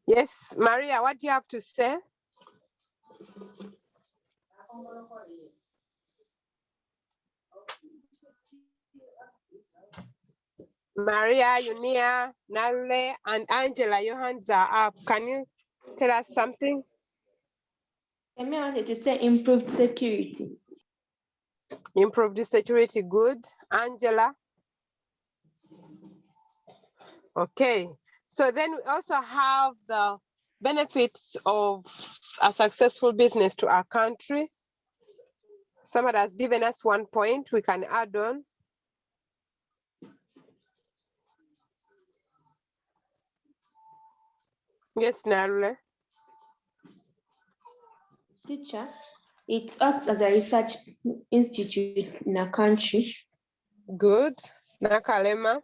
Yes, Maria, what do you have to say? Maria, Unia, Narule, and Angela, your hands are up. Can you tell us something? I wanted to say improved security. Improve the security, good. Angela? Okay, so then we also have the benefits of a successful business to our country. Somebody has given us 1 point, we can add on. Yes, Narule. Teacher, it acts as a research institute in a country. Good. Nakalema.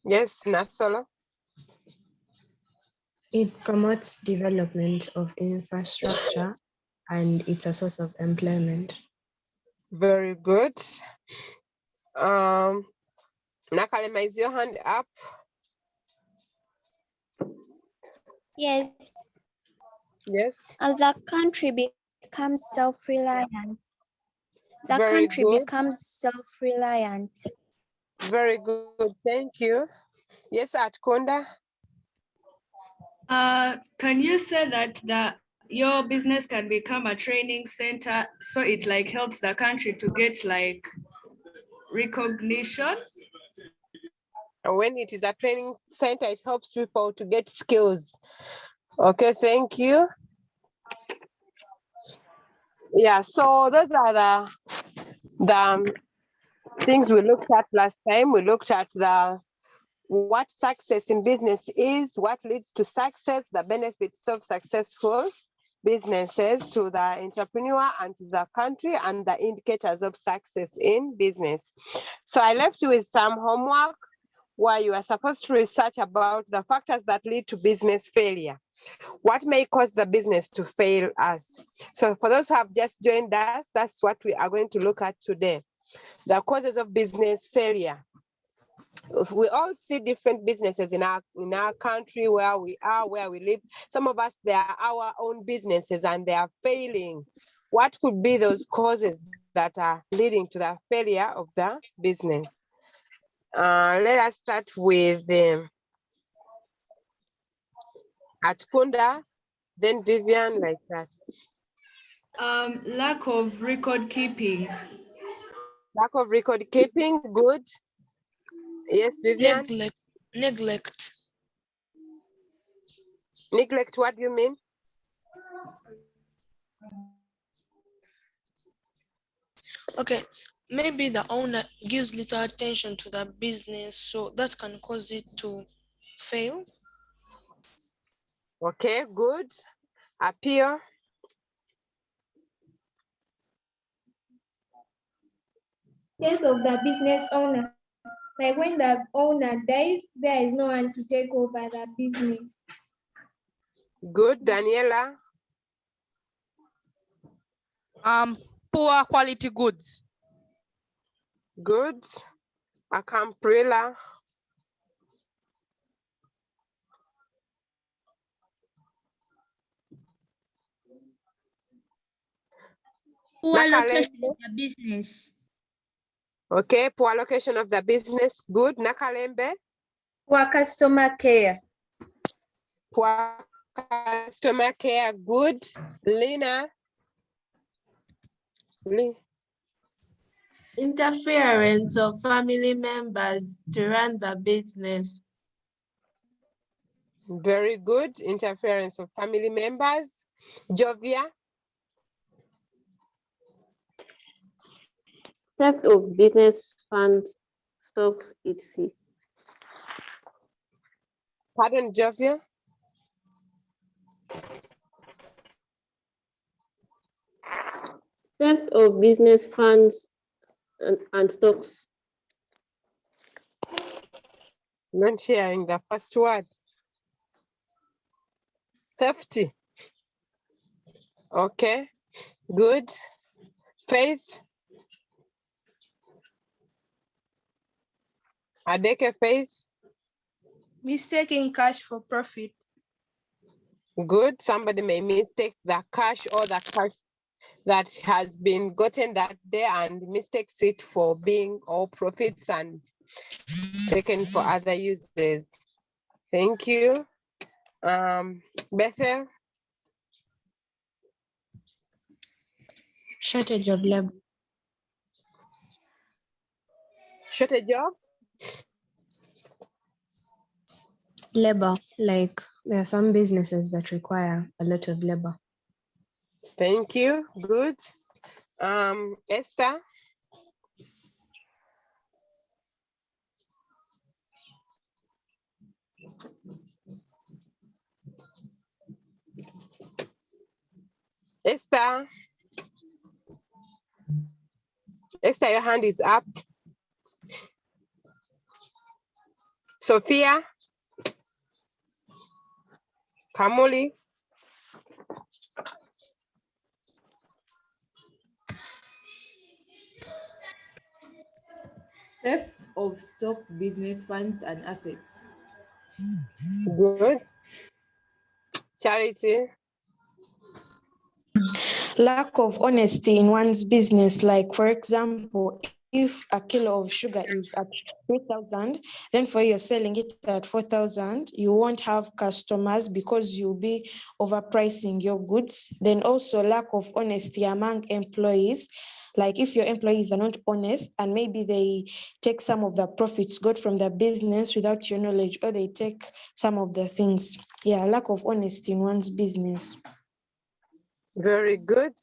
Yes, Nasolo. It promotes development of infrastructure and it's a source of employment. Very good. Nakalema, is your hand up? Yes. Yes. And the country becomes self-reliant. The Very country good. becomes self-reliant. Very good. Thank you. Yes, Atkonda. Can you say that your business can become a training center so it like helps the country to get like recognition? When it is a training center, it helps people to get skills. Okay, thank you. Yeah, so those are the things we looked at last time. We looked at what success in business is, what leads to success, the benefits of successful businesses to the entrepreneur and to the country, and the indicators of success in business. So I left you with some homework where you are supposed to research about the factors that lead to business failure. What may cause the business to fail us? So for those who have just joined us, that's what we are going to look at today. The causes of business failure. We all see different businesses in our country, where we are, where we live. Some of us, they are our own businesses and they are failing. What could be those causes that are leading to the failure of the business? Let us start with Atkunda, then Vivian, like that. Lack of record keeping. Lack of record keeping, good. Yes, Vivian. Neglect. Neglect, what do you mean? Okay, maybe the owner gives little attention to the business, so that can cause it to fail. Okay, good. Appear. Death of the business owner. Like when the owner dies, there is no one to take over the business. Good, Daniela. Poor quality goods. Good. Akamprila. Poor location of the business. Okay, poor location of the business. Good. Nakalembe. Poor customer care. Poor customer care. Good. Lina. Interference of family members to run the business. Very good. Interference of family members. Jovia. Theft of business funds, stocks, etc. Pardon, Jovia. Theft of business funds, and stocks. Not hearing the first word. Safety. Okay, good. Faith. Adeke Faith. Mistaking cash for profit. Good. Somebody may mistake the cash or the cash that has been gotten that day and mistakes it for being all profits and taken for other uses. Thank you. Bethel. Shortage of labor. Shortage of Labor, like there are some businesses that require a lot of labor. Thank you. Good. Esther. Esther. Esther, your hand is up. Sophia. Kamuli. Theft of stock, business funds, and assets. Good. Charity. Lack of honesty in one's business. Like, for example, if a kilo of sugar is at 3,000, then for you're selling it at 4,000, you won't have customers because you'll be overpricing your goods. Then also lack of honesty among employees. Like if your employees are not honest and maybe they take some of the profits got from the business without your knowledge, or they take some of the things. Yeah, lack of honesty in one's business. Very good.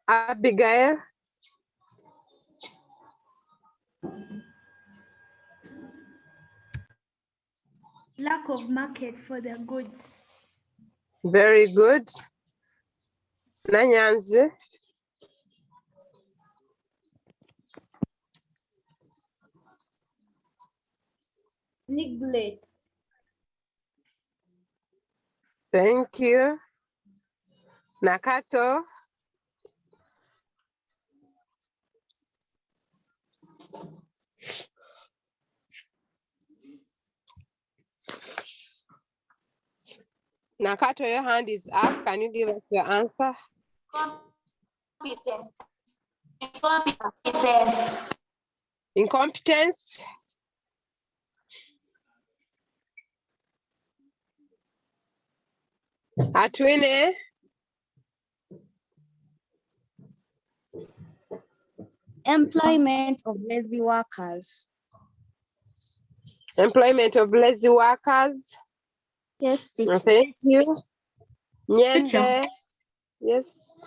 Abigail. Lack of market for their goods. Very good. Nanyanzi. Neglect. Thank you. Nakato. Nakato, your hand is up. Can you give us your answer? Competence. Incompetence. Incompetence. Atwine. Employment of lazy workers. Employment of lazy workers. Yes, No, teacher. thank you. Nyende. Yes.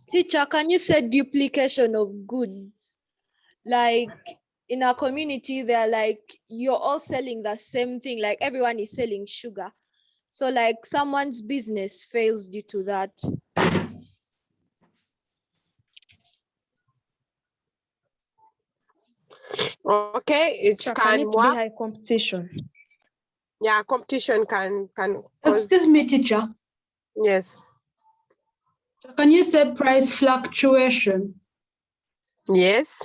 Teacher, can you say duplication of goods? Like in our community, they're like, you're all selling the same thing, like everyone is selling sugar. So like someone's business fails due to that. Okay, it Can can it be work. high competition? Yeah, competition can cause. Excuse me, teacher. Yes. Can you say price fluctuation? Yes.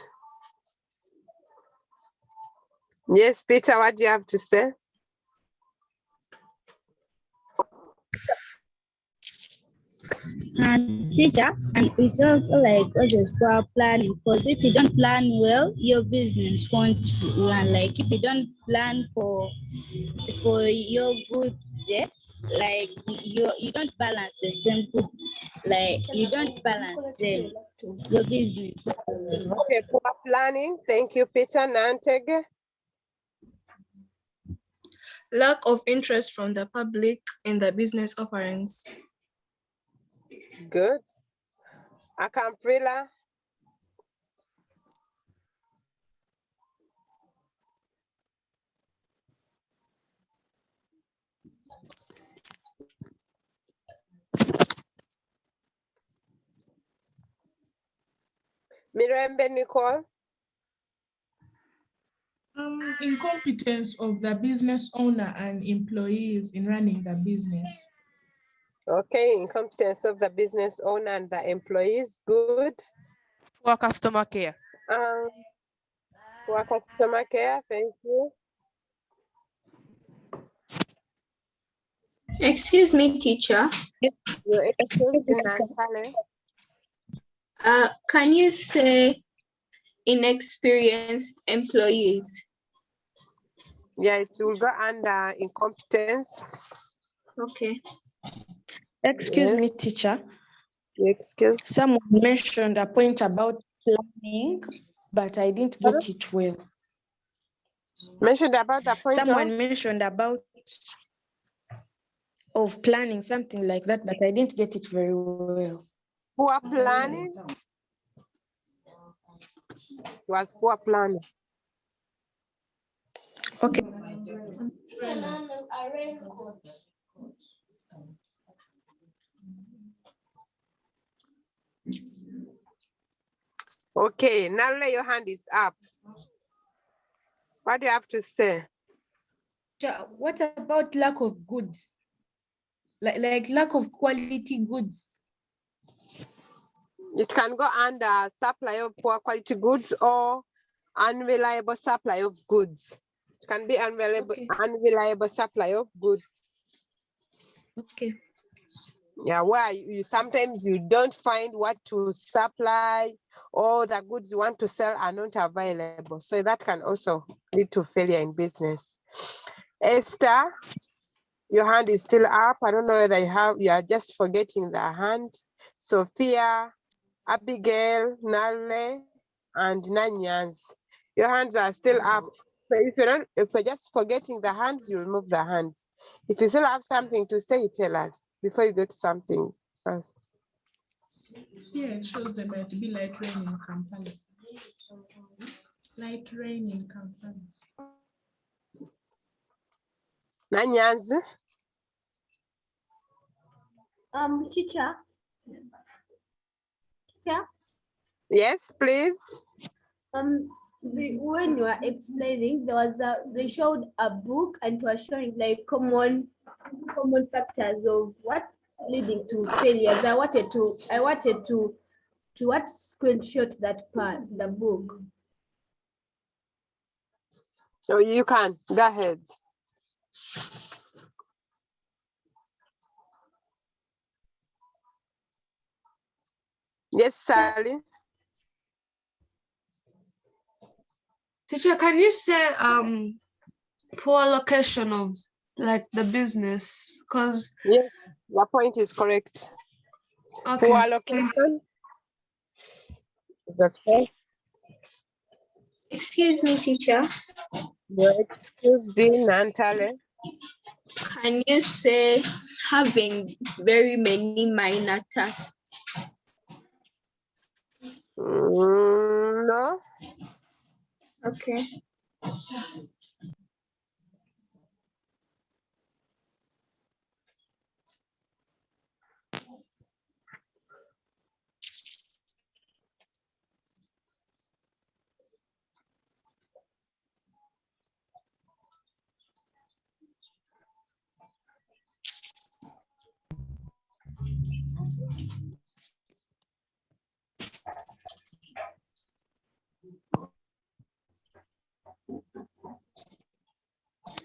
Yes, Peter, what do you have to say? Teacher, and it's also like poor planning, because if you don't plan well, your business won't run. Like if you don't plan for your goods, yeah, like you don't balance the same goods, like you don't balance them, your business. Okay, poor planning. Thank you, Peter. Nantege. Lack of interest from the public in the business offerings. Good. Akamprila. Mirembe Nicole. Incompetence of the business owner and employees in running the business. Okay, incompetence of the business owner and the employees. Good. Poor customer care. Poor customer care. Thank you. Excuse me, teacher. Your excuse me, Nantale. Can you say inexperienced employees? Yeah, it will go under incompetence. Okay. Excuse me, teacher. Excuse. Someone mentioned a point about planning, but I didn't get it well. Mentioned about the point Someone mentioned about of planning, something like that, but I didn't get it very well. Poor planning. It was poor planning. Okay. Okay, now lay your hand is up. What do you have to say? What about lack of goods? Like lack of quality goods? It can go under supply of poor quality goods or unreliable supply of goods. It can be unreliable supply of goods. Okay. Yeah, where you sometimes you don't find what to supply, or the goods you want to sell are not available. So that can also lead to failure in business. Esther, your hand is still up. I don't know whether you are just forgetting the hand. Sophia, Abigail, Nale, and Nanyans. Your hands are still up. So if you're just forgetting the hands, you remove the hands. If you still have something to say, you tell us before you go to something else. Yeah, it shows there might be light rain in Kampala. Light rain in Kampala. Nanyans. Teacher. Teacher. Yes, please. When you were explaining, they showed a book and was showing like common factors of what leading to failures. I wanted to what screenshot that part, the book. So you can go ahead. Yes, Sally. Teacher, can you say poor location of like the business? Because yes, your point is correct. Okay. Poor location. Is okay. Excuse me, teacher. You're excused, Nantale. Can you say having very many minor tasks? No. Okay.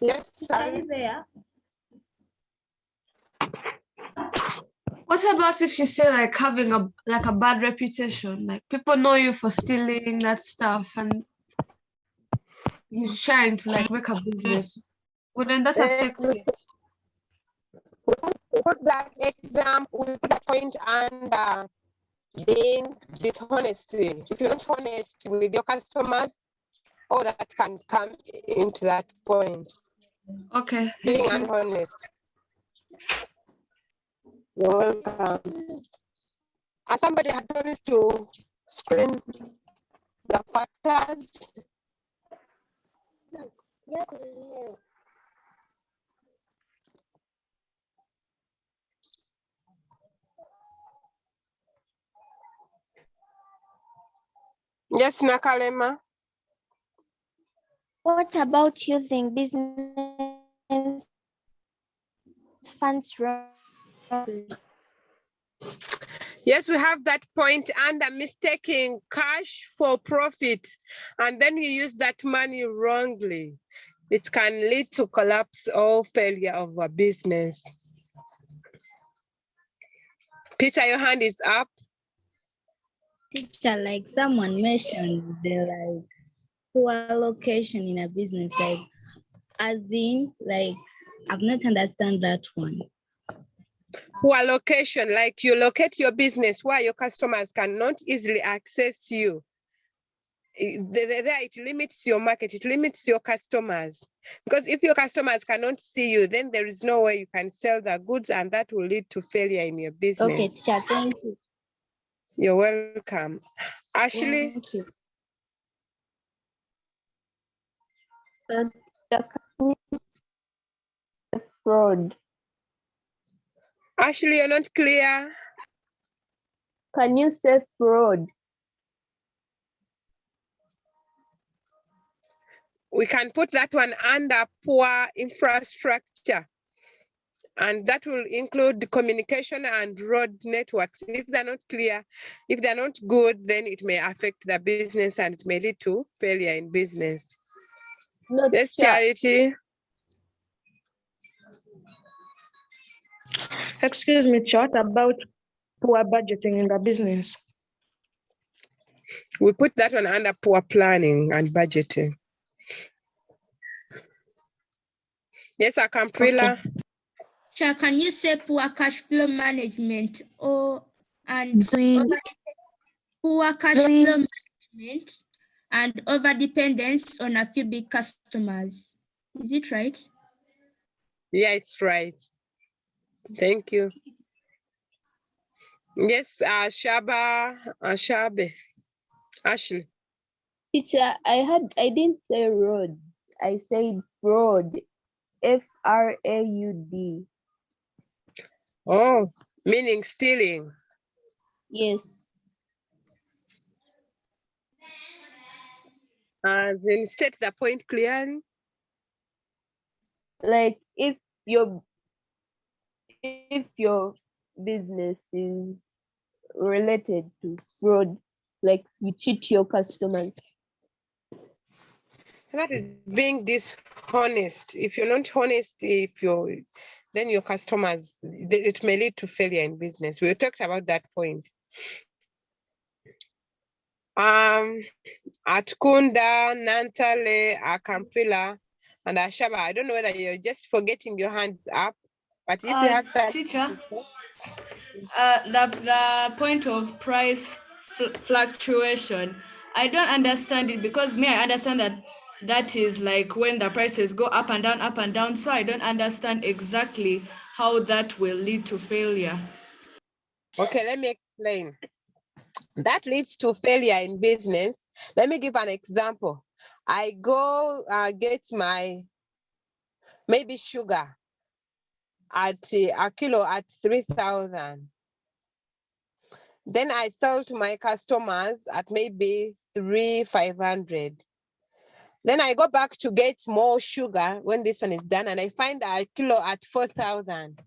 Yes, Are you there? what about if you say like having a bad reputation? Like people know you for stealing that stuff and you're trying to like make a business. Wouldn't that affect it? Put that example, we put a point under being dishonesty. If you're not honest with your customers, all that can come into that point. Okay. Being honest. You're welcome. And somebody had told us to screen the factors. Yes, Nakalema. What about using business funds wrongly? Yes, we have that point under mistaking cash for profit, and then you use that money wrongly. It can lead to collapse or failure of a business. Peter, your hand is up. Teacher, like someone mentioned, the like poor location in a business, like as in, like I've not understand that one. Poor location, like you locate your business where your customers cannot easily access you. There it limits your market, it limits your customers. Because if your customers cannot see you, then there is no way you can sell the goods, and that will lead to failure in your business. Okay, teacher, thank you. You're welcome. Ashley? Thank you. Fraud. Ashley, you're not clear. Can you say fraud? We can put that one under poor infrastructure. And that will include the communication and road networks. If they're not clear, if they're not good, then it may affect the business and it may lead to failure in business. Yes, Charity. Excuse me, Chat, about poor budgeting in the business. We put that one under poor planning and budgeting. Yes, Akampila. Okay. Sure, can you say poor cash flow management poor cash flow management and over dependence on a few big customers? Is it right? Yeah, it's right. Thank you. Yes, Shabe. Ashley. Teacher, I didn't say roads. I said fraud. F-R-A-U-D. Oh, meaning stealing. Yes. Then state the point clearly. Like if your business is related to fraud, like you cheat your customers. That is being dishonest. If you're not honest, then your customers, it may lead to failure in business. We talked about that point. Atkunda, Nantale, Akampila, and Ashaba. I don't know whether you're just forgetting your hands up, but if you have something. Teacher, the point of price fluctuation, I don't understand it, because I understand that is like when the prices go up and down, so I don't understand exactly how that will lead to failure. Okay, let me explain. That leads to failure in business. Let me give an example. I go get my maybe sugar at a kilo at 3,000. Then I sell to my customers at maybe 3,500. Then I go back to get more sugar when this one is done, and I find a kilo at 4,000.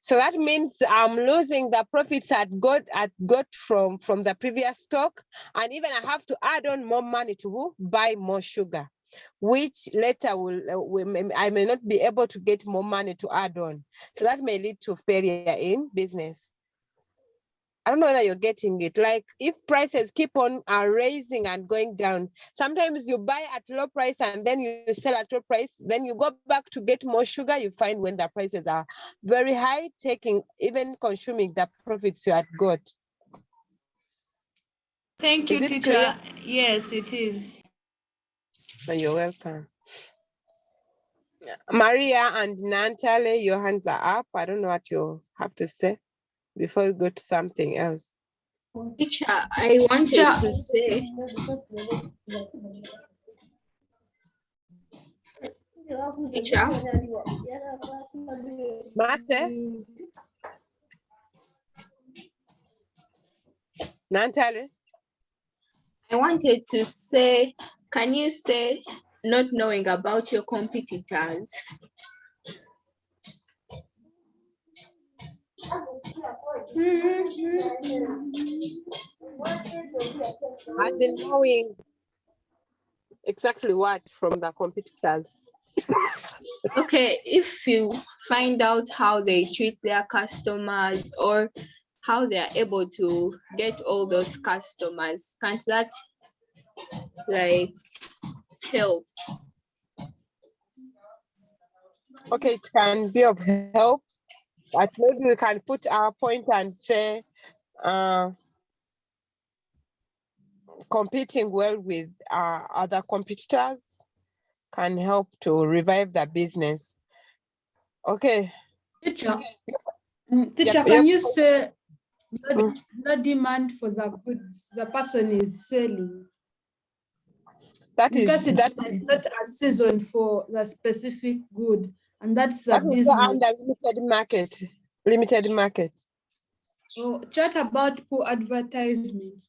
So that means I'm losing the profits I got from the previous stock, and even I have to add on more money to buy more sugar, which later I may not be able to get more money to add on. So that may lead to failure in business. I don't know whether you're getting it. Like if prices keep on raising and going down, sometimes you buy at low price and then you sell at low price. Then you go back to get more sugar. You find when the prices are very high, even consuming the profits you had got. Thank you, Is it teacher. clear? Yes, it is. You're welcome. Maria and Nantale, your hands are up. I don't know what you have to say before you go to something else. Teacher, I wanted to say. Teacher. Mase? Nantale? I wanted to say, can you say not knowing about your competitors? As in knowing exactly what from the competitors. Okay, if you find out how they treat their customers or how they are able to get all those customers, can't that like help? Okay, it can be of help, but maybe we can put our point and say competing well with other competitors can help to revive the business. Okay. Teacher, Yep, can yep. you say the demand for the goods the person is selling? Because it's not a season for the specific good, and that's the that will business. go under limited market. Oh, chat about poor advertisement.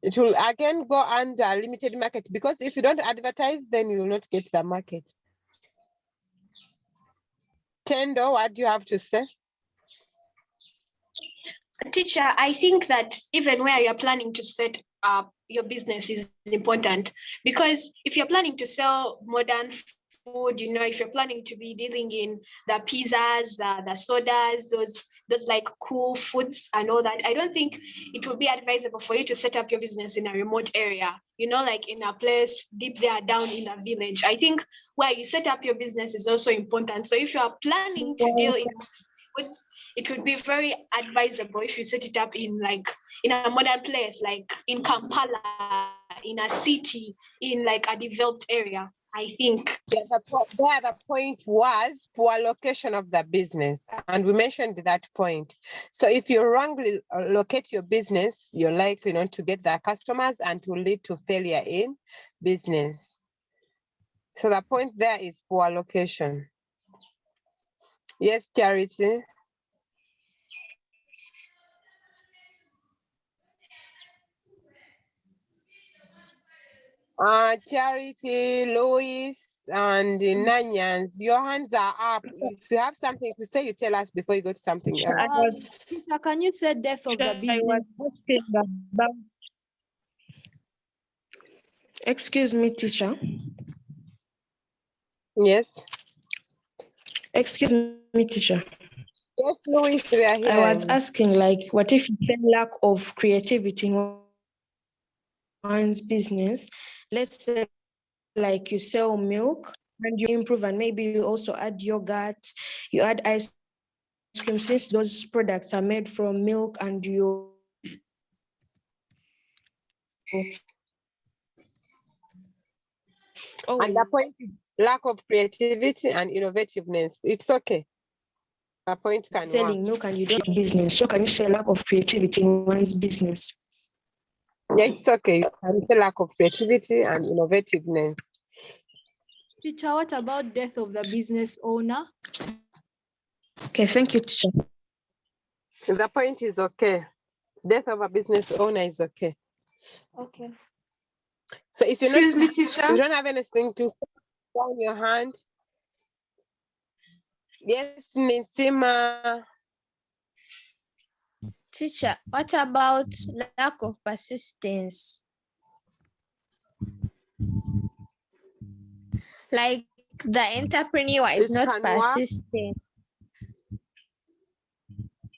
It will again go under limited market, because if you don't advertise, then you will not get the market. Tendo, what do you have to say? Teacher, I think that even where you're planning to set up your business is important, because if you're planning to sell modern food, if you're planning to be dealing in the pizzas, the sodas, those like cool foods and all that, I don't think it would be advisable for you to set up your business in a remote area, like in a place deep there down in a village. I think where you set up your business is also important. So if you are planning to deal in foods, it would be very advisable if you set it up in a modern place, like in Kampala, in a city, in like a developed area, I think. Yeah, the point was poor location of the business, and we mentioned that point. So if you wrongly locate your business, you're likely not to get the customers and will lead to failure in business. So the point there is poor location. Yes, Charity. Charity, Louis, and Nanyans, your hands are up. If you have something to say, you tell us before you go to something else. Teacher, can you say death of the business? I was asking about. Excuse me, teacher. Yes. Excuse me, teacher. Yes, Louis, we are here. I was asking, what if you say lack of creativity in one's business? Let's say, you sell milk and you improve, and maybe you also add yogurt, you add ice cream, since those products are made from milk and you. And the point is lack of creativity and innovativeness. It's okay. The point can selling work. milk and you don't have business. So can you say lack of creativity in one's business? Yeah, it's okay. You can say lack of creativity and innovativeness. Teacher, what about death of the business owner? Okay, thank you, teacher. The point is okay. Death of a business owner is okay. Okay. So if you're Excuse me, teacher. You don't have anything to say, down your hand. Yes, Nisima. Teacher, what about lack of persistence? Like the entrepreneur is not persistent.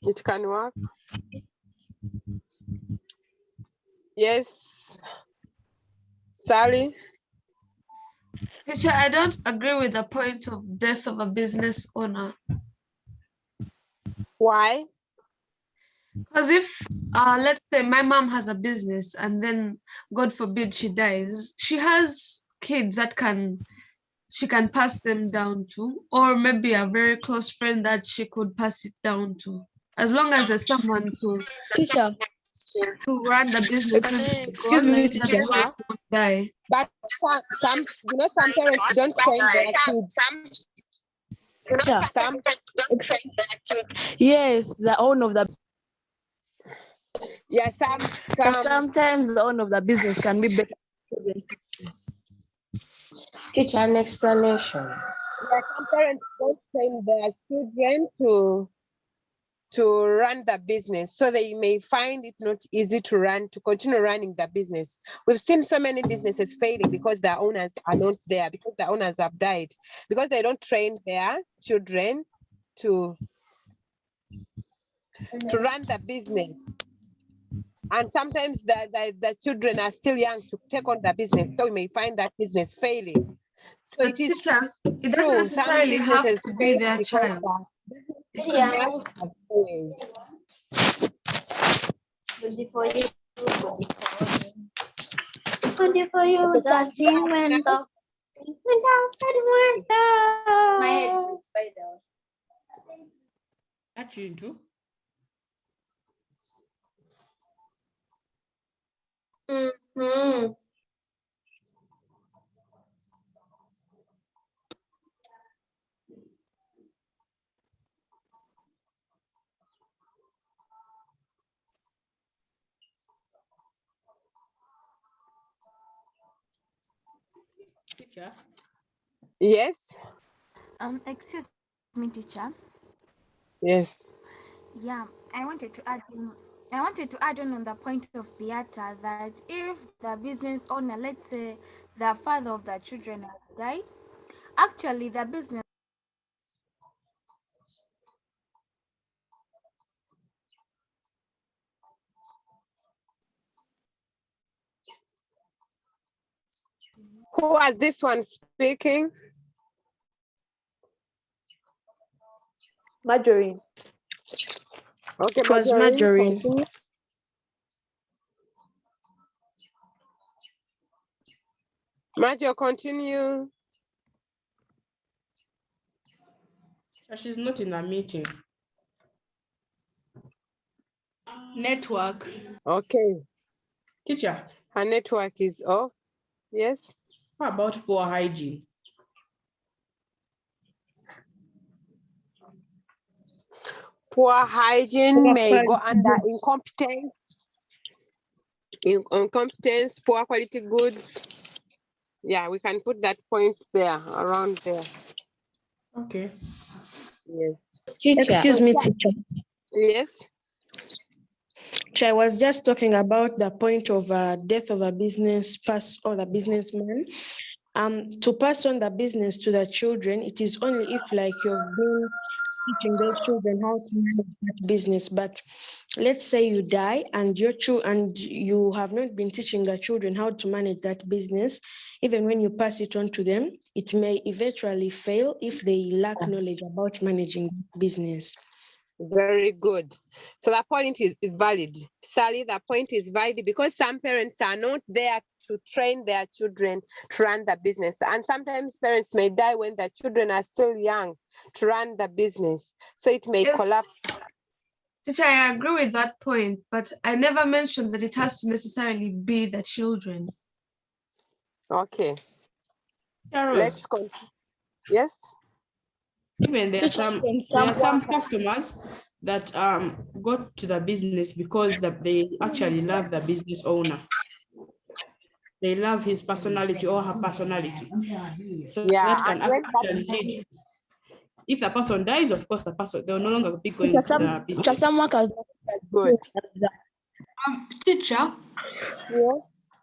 It can work. Yes. Sally? Teacher, I don't agree with the point of death of a business owner. Why? Because if, let's say my mom has a business and then, God forbid, she dies, she has kids that she can pass them down to, or maybe a very close friend that she could pass it down to. As long as there's someone to run the business, Excuse me, the teacher. business won't die. But some parents don't train their kids. Yes, the owner of the. Yeah, sometimes the owner of the business can be better. Teacher, an explanation. Yeah, some parents don't train their children to run the business, so they may find it not easy to continue running the business. We've seen so many businesses failing because their owners are not there, because the owners have died, because they don't train their children to run the business. And sometimes the children are still young to take on the business, so we may find that business failing. So it is Teacher, it doesn't true. Some necessarily have businesses to be fail their because child. the owners have failed. For you, that thing went off. My head is spider. That's you too. Mm-hmm. Teacher. Yes. Excuse me, teacher. Yes. Yeah, I wanted to add on the point of Beata that if the business owner, let's say the father of the children has died, actually the business Who was this one speaking? Marjorie. Okay, It was Marjorie. continue. Marjorie, continue. She's not in a meeting. Network. Okay. Teacher. Her network is off. Yes. What about poor hygiene? Poor hygiene may go under incompetence, poor quality goods. Yeah, we can put that point there, around there. Okay. Yes. Excuse me, teacher. Yes. I was just talking about the point of death of a business or a businessman. To pass on the business to the children, it is only if like you've been teaching those children how to manage that business. But let's say you die and you have not been teaching the children how to manage that business. Even when you pass it on to them, it may eventually fail if they lack knowledge about managing business. Very good. So that point is valid. Sally, that point is valid because some parents are not there to train their children to run the business. And sometimes parents may die when the children are still young to run the business. So it may collapse. Teacher, I agree with that point, but I never mentioned that it has to necessarily be the children. Okay. Let's continue. Yes. Even there are some customers that got to the business because they actually love the business owner. They love his personality or her personality. So that can actually lead. If the person dies, of course, they'll no longer be going to the business. Some workers. Good. Teacher. Yes.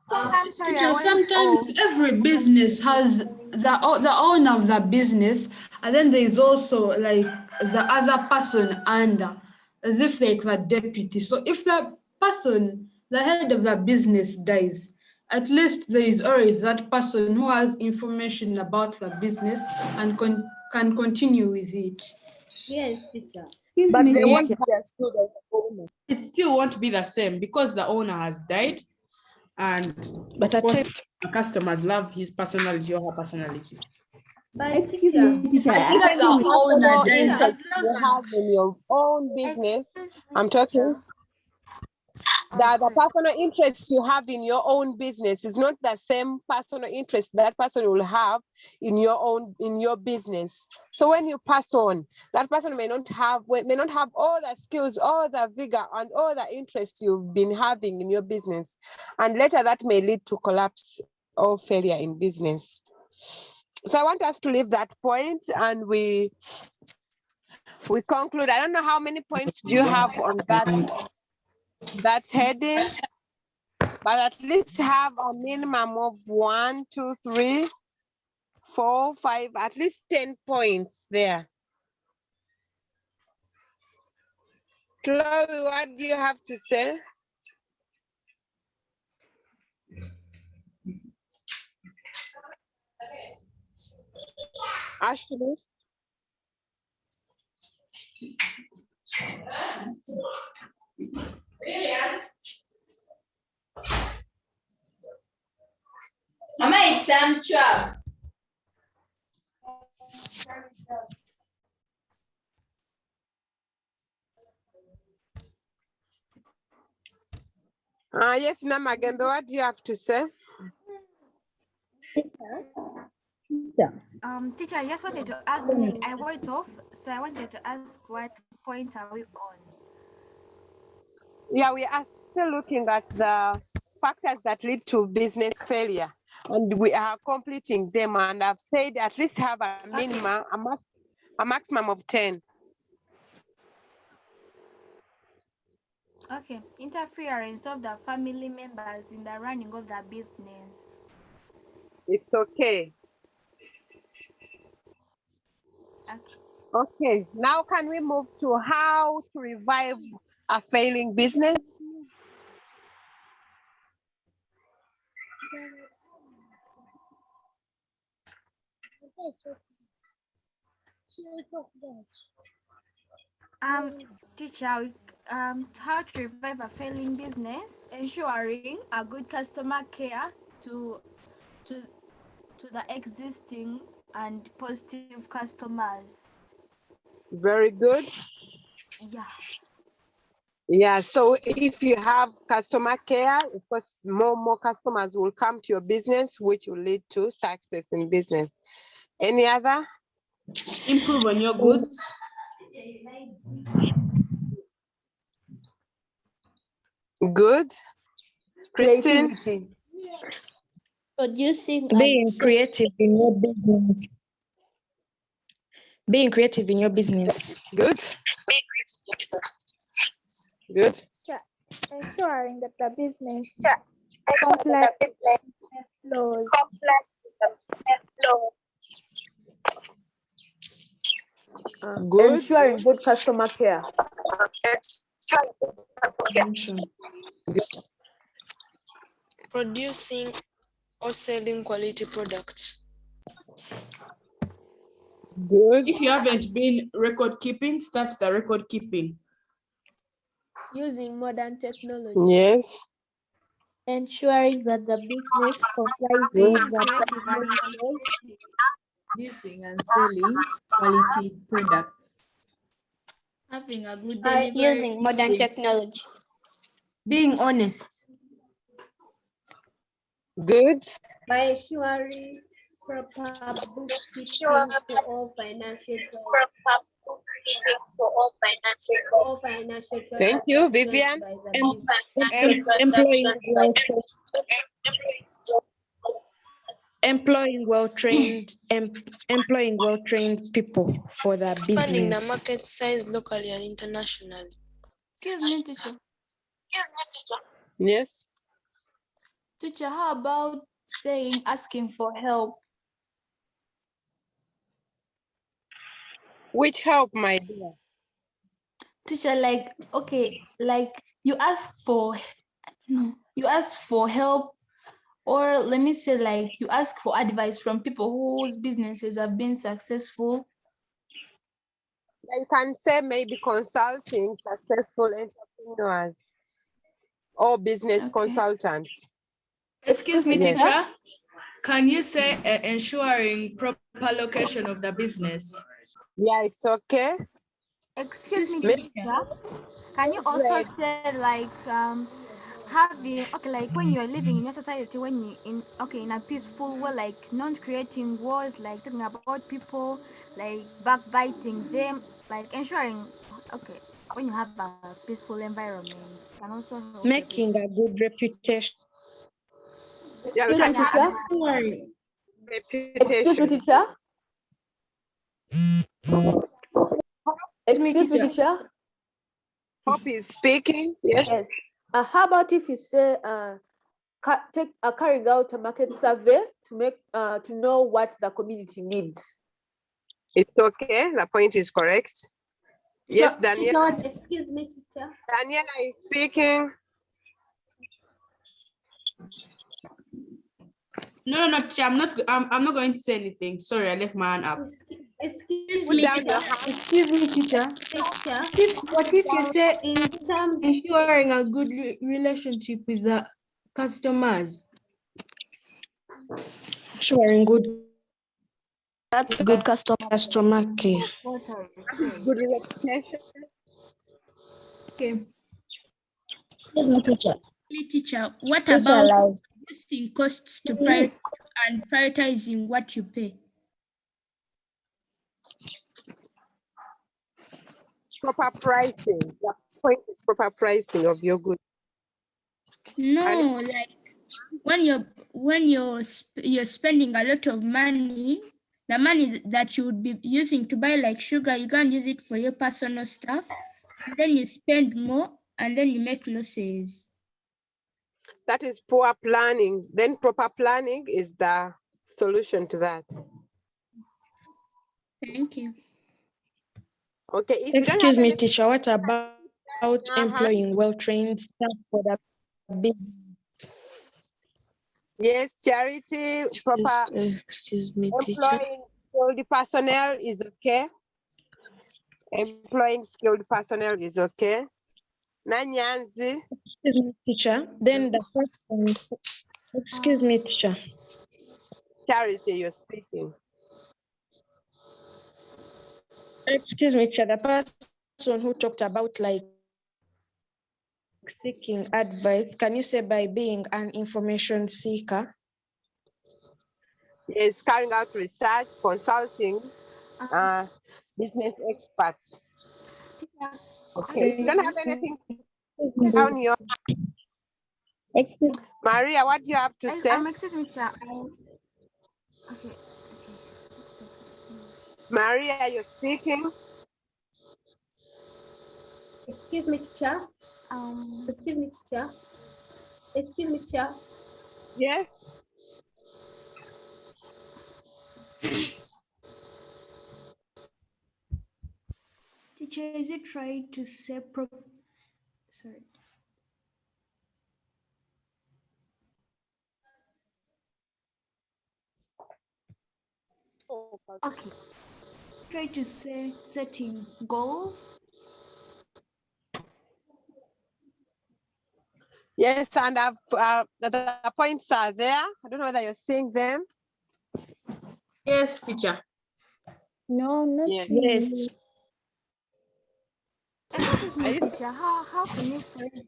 I'm sorry, Teacher, sometimes every business has the owner of the business, and then there is also like the other person under, as if like the deputy. So if the person, the head of the business dies, at least there is always that person who has information about the business and can continue with it. Yes, teacher. But they won't be it still won't be the same because the owner has died, and of course the customers love his personality or her personality. But Excuse me, teacher. Depending On on personal the interest you have in your own business, I'm talking. The personal interest you have in your own business is not the same personal interest that person will have in your business. So when you pass on, that person may not have all the skills, all the vigor, and all the interest you've been having in your business, and later that may lead to collapse or failure in business. So I want us to leave that point and we conclude. I don't know how many points do you have on that heading, but at least have a minimum of 1, 2, 3, 4, 5, at least 10 points there. Chloe, what do you have to say? Ashley? Mama, it's truck. Yes, Namagembe, what do you have to say? Teacher, I just wanted to ask me, I went off, so I wanted to ask what point are we on? Yeah, we are still looking at the factors that lead to business failure, and we are completing them, and I've said at least have a minimum, a maximum of 10. Okay, interference of the family members in the running of the business. It's okay. Okay, now can we move to how to revive a failing business? Teacher, how to revive a failing business, ensuring a good customer care to the existing and positive customers. Very good. Yeah. Yeah, so if you have customer care, of course, more customers will come to your business, which will lead to success in business. Any other? Improve on your goods. Good. Christine? Producing. Being creative in your business. Being creative in your business. Good. Good. Ensuring that the business complies with Good. Ensuring good customer care. Producing or selling quality products. Good. If you haven't been record keeping, start the record keeping. Using modern technology. Yes. Ensuring that the business complies with the Producing and selling quality products. Having a good By delivery. using modern technology. Being honest. Good. By ensuring proper bookkeeping for all financial Thank you, Vivian. Employing well-trained people for the Expanding business. the market size locally and internationally. Excuse me, teacher. Yes. Teacher, how about asking for help? Which help, my dear? Teacher, you ask for help, or let me say, you ask for advice from people whose businesses have been successful. You can say maybe consulting successful entrepreneurs or business consultants. Excuse me, Yes. teacher. Can you say ensuring proper location of the business? Yeah, it's okay. Excuse me, Maybe teacher. Can you also say like having like when you're living in your society, when you in a peaceful way, like not creating wars, like talking about people, like backbiting them, like ensuring when you have a peaceful environment can also help Making a good reputation. Yeah, Excuse me, teacher. Excuse me, reputation. teacher. Excuse me, teacher. Hope is speaking. Yes. Yes. How about if you say carrying out a market survey to know what the community needs? It's okay. The point is correct. Yes, Daniela. Excuse me, teacher. Daniela is speaking. No, teacher, I'm not going to say anything. Sorry, I left my hand up. Excuse Put me, down teacher. your hand. Excuse me, teacher. What if you say In terms ensuring a good relationship with the customers? Ensuring good. That's good customer care. Good reputation. Okay. Excuse me, teacher. Teacher, what Teacher, about like, reducing costs to price and prioritizing what you pay? Proper pricing. The point is proper pricing of your goods. No, like when you're spending a lot of money, the money that you would be using to buy like sugar, you can't use it for your personal stuff, and then you spend more, and then you make losses. That is poor planning. Then proper planning is the solution to that. Thank you. Okay. If Excuse me, teacher. What about employing well-trained staff for the business? Yes, Charity, proper Excuse me, teacher. employing skilled personnel is okay. Employing skilled personnel is okay. Nanyanzi. Excuse me, teacher. Then the person. Excuse me, teacher. Charity, you're speaking. Excuse me, teacher. The person who talked about like seeking advice, can you say by being an information seeker? Yes, carrying out research, consulting, business experts. Okay, if you don't have anything down your Maria, what do you have to say? Excuse me, teacher. Okay. Maria, you're speaking. excuse me, teacher. Excuse me, teacher. Excuse me, teacher. Yes. Teacher, is it right to say sorry? Okay. Try to say setting goals. Yes, and the points are there. I don't know whether you're seeing them. Yes, teacher. No, not Yes. Yes. Excuse me, teacher. How can you phrase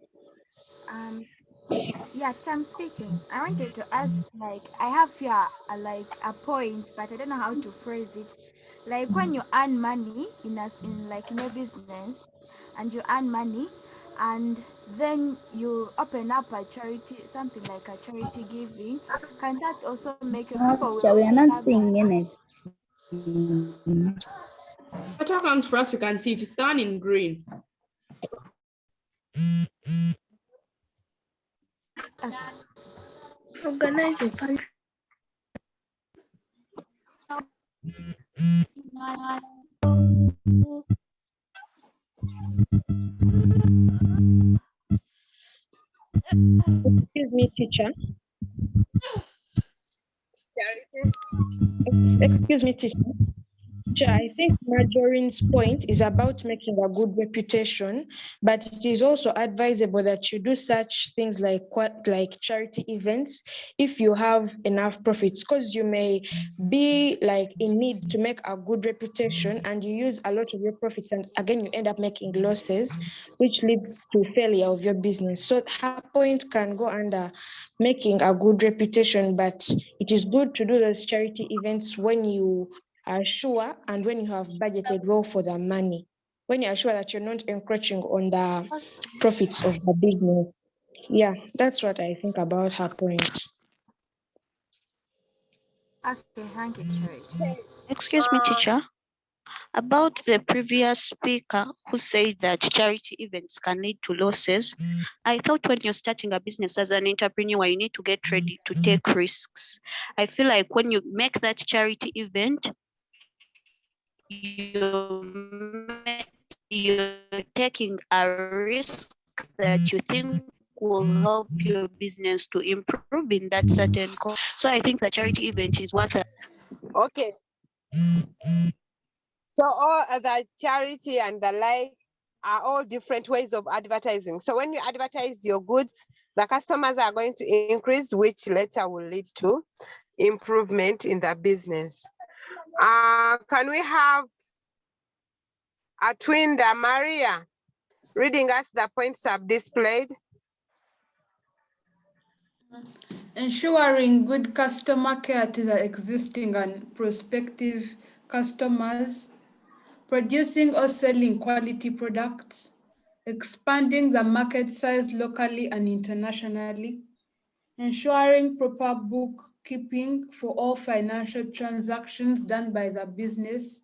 yeah, I'm speaking. I wanted to ask, like, I have here like a point, but I don't know how to phrase it. Like when you earn money in your business, and you earn money, and then you open up a charity, something like a charity giving. Can that also make your people will teacher, we are also not have seeing anything. What counts for us? You can see it. It's down in green. Organizing. Excuse me, teacher. Excuse me, teacher. Teacher, I think Marjorie's point is about making a good reputation, but it is also advisable that you do such things like charity events if you have enough profits, because you may be like in need to make a good reputation and you use a lot of your profits and again you end up making losses, which leads to failure of your business. So her point can go under making a good reputation, but it is good to do those charity events when you are sure and when you have budgeted well for the money, when you are sure that you're not encroaching on the profits of the business. Yeah, that's what I think about her point. Okay, thank you, Charity. Excuse me, teacher. About the previous speaker who said that charity events can lead to losses, I thought when you're starting a business as an entrepreneur, you need to get ready to take risks. I feel like when you make that charity event, you're taking a risk that you think will help your business to improve in that certain course. So I think the charity event is worth it. Okay. So all other charity and the like are all different ways of advertising. So when you advertise your goods, the customers are going to increase, which later will lead to improvement in the business. Can we have a twin, Maria, reading us the points I've displayed? Ensuring good customer care to the existing and prospective customers, producing or selling quality products, expanding the market size locally and internationally, ensuring proper bookkeeping for all financial transactions done by the business,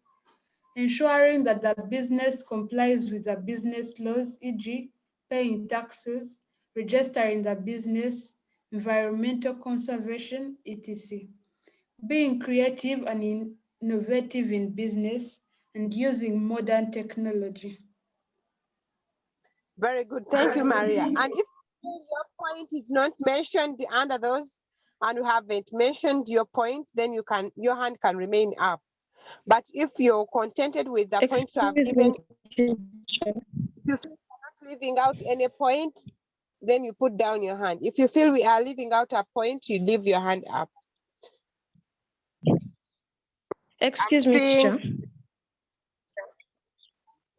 ensuring that the business complies with the business laws, e.g., paying taxes, registering the business, environmental conservation, etc. Being creative and innovative in business and using modern technology. Very good. Thank you, Maria. And if your point is not mentioned under those and you haven't mentioned your point, then your hand can remain up. But if you're contented with the point you have given, if you feel you're not leaving out any point, then you put down your hand. If you feel we are leaving out a point, you leave your hand up. Excuse me, teacher.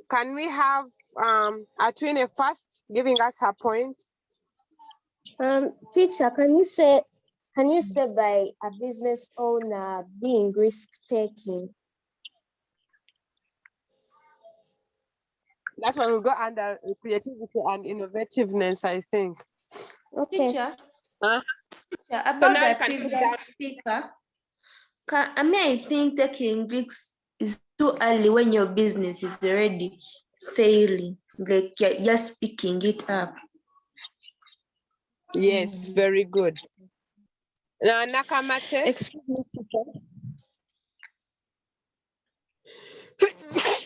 Can we have Atwine first giving us her point? Teacher, can you say by a business owner being risk-taking? That one will go under creativity and innovativeness, I think. Okay. Teacher, Huh? teacher, about So now the you can put down. previous speaker, I think taking risks is too early when your business is already failing, like you're just picking it up. Yes, very good. Now, Nakamate. Excuse me, teacher.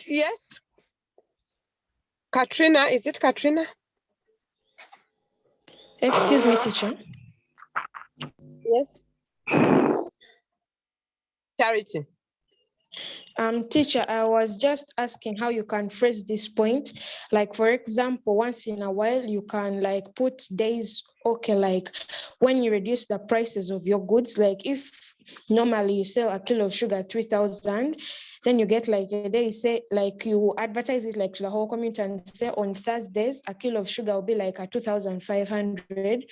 Yes. Katrina, is it Katrina? Excuse me, teacher. Yes. Charity. Teacher, I was just asking how you can phrase this point. Like, for example, once in a while, you can like put days, okay, like when you reduce the prices of your goods, like if normally you sell a kilo of sugar 3,000, then you get like a day, say, like you advertise it like to the whole community and say on Thursdays, a kilo of sugar will be like a 2,500.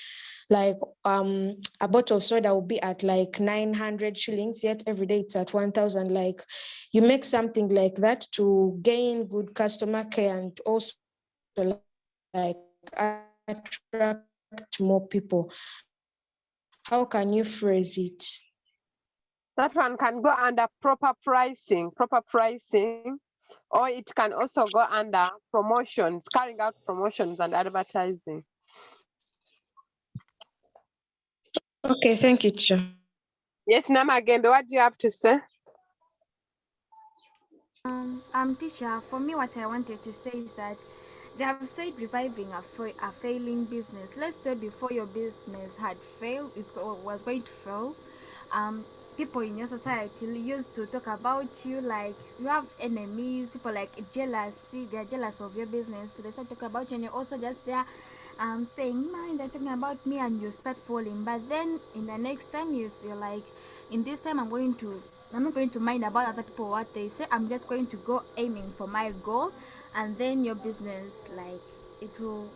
Like a bottle of soda will be at like 900 shillings, yet every day it's at 1,000. Like you make something like that to gain good customer care and also like attract more people. How can you phrase it? That one can go under proper pricing, or it can also go under promotions, carrying out promotions and advertising. Okay, thank you, teacher. Yes, Nama again, what do you have to say? Teacher, for me, what I wanted to say is that they have said reviving a failing business. Let's say before your business had failed, was going to fail. people in your society used to talk about you, like you have enemies, people like jealousy, they're jealous of your business, so they start talking about you, and you're also just there saying, man, they're talking about me, and you start falling. But then in the next time you're like, in this time I'm not going to mind about other people what they say. I'm just going to go aiming for my goal, and then your business, like, it will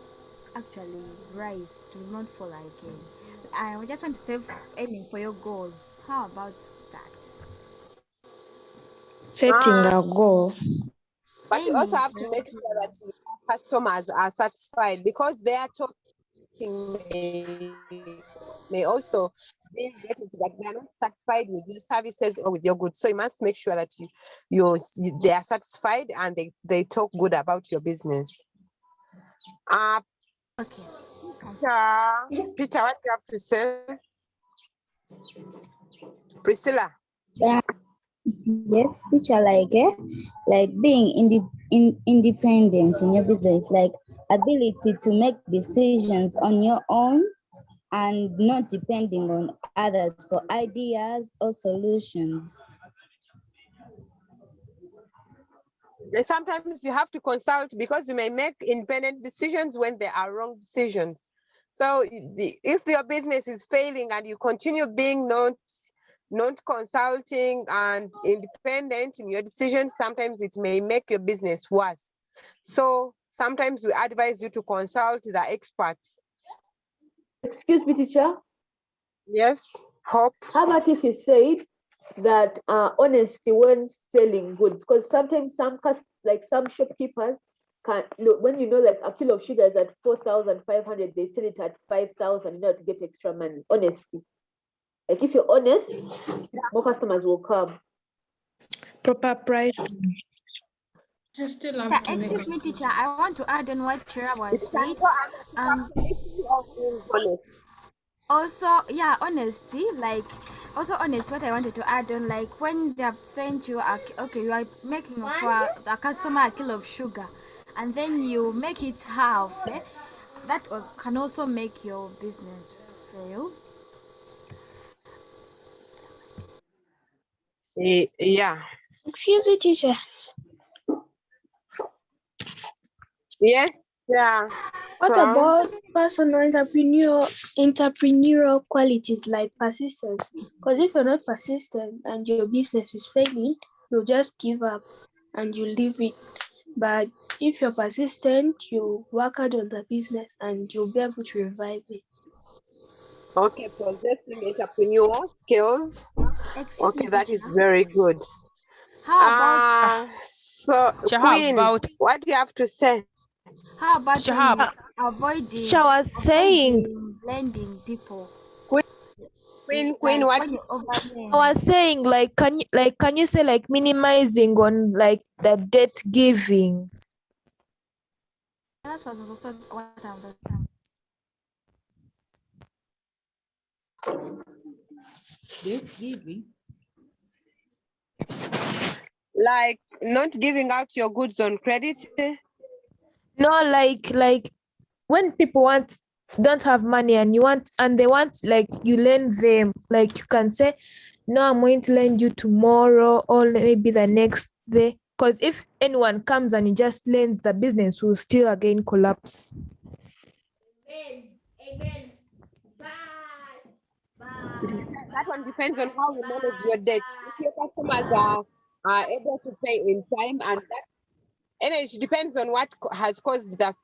actually rise, to not fall again. I just want to say, aiming for your goal. How about that? Setting a goal. But you also Aiming have for to your make sure goal. that your customers are satisfied, because their talking may also be related to that they are not satisfied with your services or with your goods. So you must make sure that they are satisfied and they talk good about your business. Okay. Peter, what do you have to say? Priscilla. Yeah. Yes, teacher, like being independent in your business, like ability to make decisions on your own and not depending on others for ideas or solutions. Sometimes you have to consult, because you may make independent decisions when there are wrong decisions. So if your business is failing and you continue being not consulting and independent in your decisions, sometimes it may make your business worse. So sometimes we advise you to consult the experts. Excuse me, teacher. Yes, Hope. How about if you said that honesty when selling goods? Because sometimes some shopkeepers can look, when you know like a kilo of sugar is at 4,500, they sell it at 5,000 in order to get extra money. Honesty. Like if you're honest, more customers will come. Proper pricing. Just still have to make Excuse me, teacher. I want to add on what Chira was saying. Also, yeah, honesty, like, also honest, what I wanted to add on, like, when they have sent you okay, you are making for a customer a kilo of sugar, and then you make it half, that can also make your business fail. Yeah. Excuse me, teacher. Yeah. Yeah. What about personal entrepreneurial qualities like persistence? Because if you're not persistent and your business is failing, you'll just give up and you leave it. But if you're persistent, you work hard on the business and you'll be able to revive it. Okay, possessing entrepreneurial skills. Excuse me, that is teacher. very good. How about So Queen, what do you have to say? how about avoiding blending people? Queen, Like what? when you I was saying, can you say like minimizing on like the debt giving? that was also what I'm Debt giving. Like not giving out your goods on credit? No, like when people don't have money and they want like you lend them, like you can say, no, I'm going to lend you tomorrow or maybe the next day. Because if anyone comes and he just lends, the business will still again collapse. Amen. That one depends on how you manage your debts. If your customers are able to pay in time, and it depends on what has caused the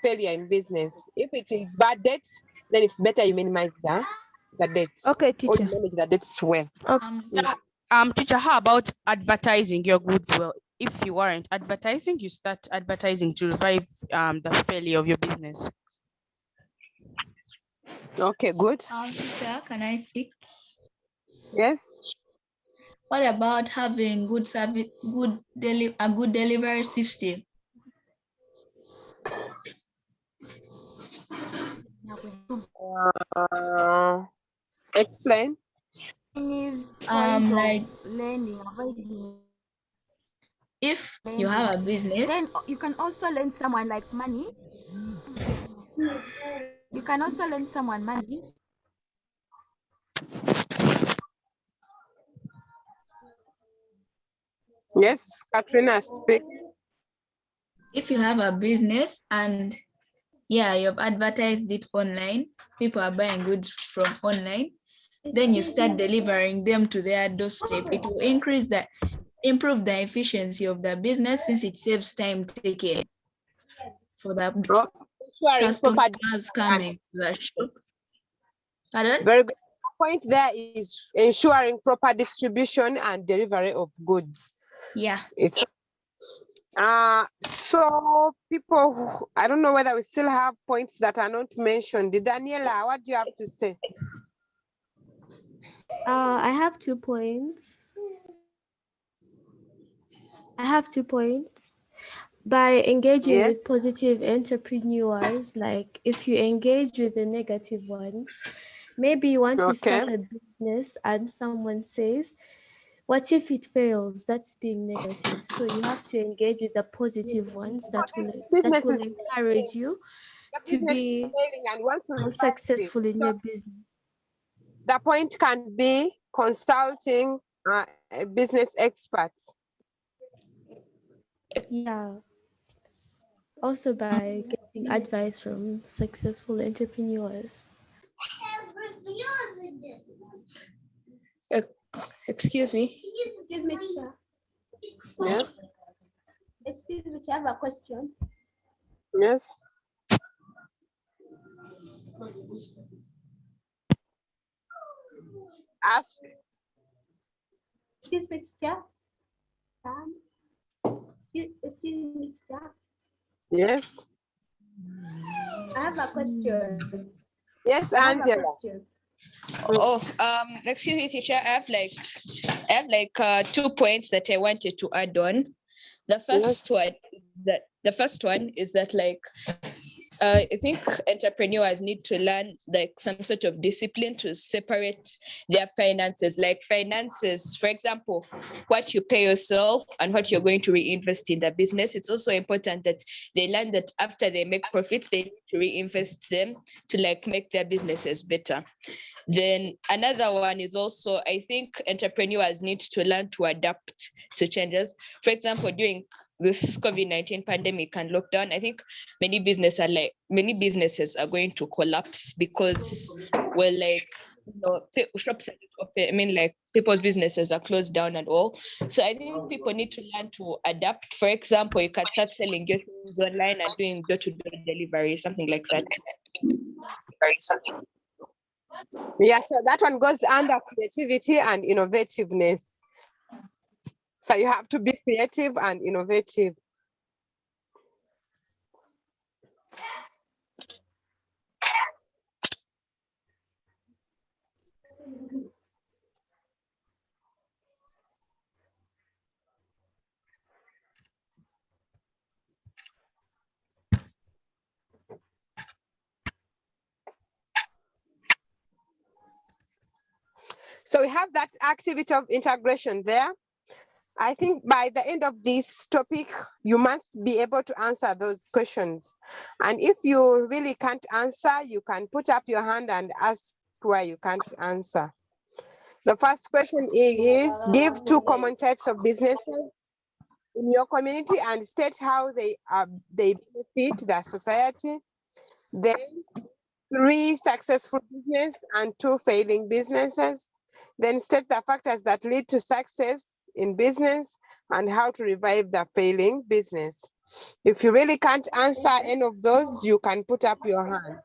failure in business. If it is bad debts, then it's better you minimize the debts. Okay, Or teacher. you manage the debts well. Teacher, how about advertising your goods well? If you aren't advertising, you start advertising to revive the failure of your business. Okay, good. Teacher, can I speak? Yes. What about having good service, a good delivery system? Explain. Is point Like of lending, avoiding. If you have a business, then you can also lend someone like money. You can also lend someone money. Yes, Katrina, speak. If you have a business and you've advertised it online, people are buying goods from online, then you start delivering them to their doorstep. It will improve the efficiency of the business since it saves time taken for the customers coming to the shop. Pardon? Very good. The point there is ensuring proper distribution and delivery of goods. Yeah. It's so people, I don't know whether we still have points that are not mentioned. Daniela, what do you have to say? I have 2 points. By engaging with positive entrepreneurs, like if you engage with the negative ones, maybe you want to start a business and someone says, what if it fails? That's being negative. So you have to engage with the positive ones that will encourage you to be successful in your business. The point can be consulting business experts. Yeah. Also by getting advice from successful entrepreneurs. Excuse me. Excuse me, sir. Yes. Excuse me, I have a question. Yes. Ask. Excuse me, sir. Excuse me, sir. Yes. I have a question. Yes, Angela. Excuse me, teacher. I have like 2 points that I wanted to add on. The first one is that like I think entrepreneurs need to learn like some sort of discipline to separate their finances. Like finances, for example, what you pay yourself and what you're going to reinvest in the business. It's also important that they learn that after they make profits, they need to reinvest them to like make their businesses better. Then another one is also, I think entrepreneurs need to learn to adapt to changes. For example, during this COVID-19 pandemic and lockdown, I think many businesses are going to collapse because shops are open. I mean, like people's businesses are closed down and all. So I think people need to learn to adapt. For example, you can start selling your things online and doing door-to-door delivery, something like that. Yeah, so that one goes under creativity and innovativeness. So you have to be creative and innovative. So we have that activity of integration there. I think by the end of this topic, you must be able to answer those questions. And if you really can't answer, you can put up your hand and ask why you can't answer. The first question is give 2 common types of businesses in your community and state how they benefit the society. Then 3 successful business and 2 failing businesses. Then state the factors that lead to success in business and how to revive the failing business. If you really can't answer any of those, you can put up your hand.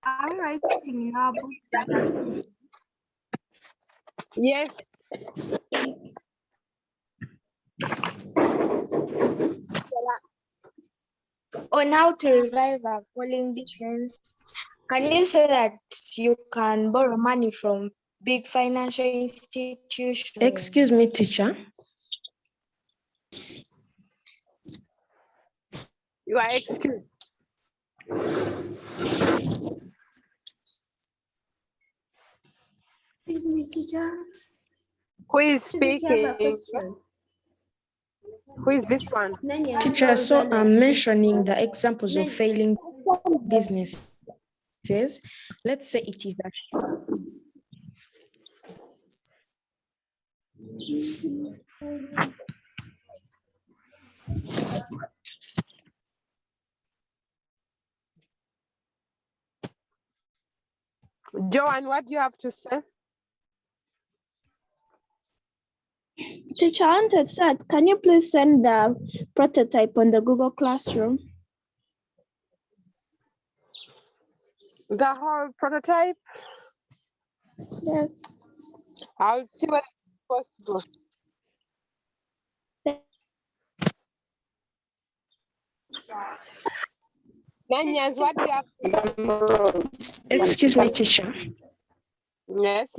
Are we writing in our book that activity? Yes. On how to revive a falling business, can you say that you can borrow money from big financial institutions? Excuse me, teacher. You are excused. Excuse me, teacher. Who is Student, you have a speaking? question. Who is this one? Teacher, so I'm mentioning the examples of failing businesses. Let's say it is a Joanne, what do you have to say? Teacher Hunted said, can you please send the prototype on the Google Classroom? The whole prototype? Yes. I'll see what is possible. Nanyas, what do you have? Excuse me, teacher. Yes.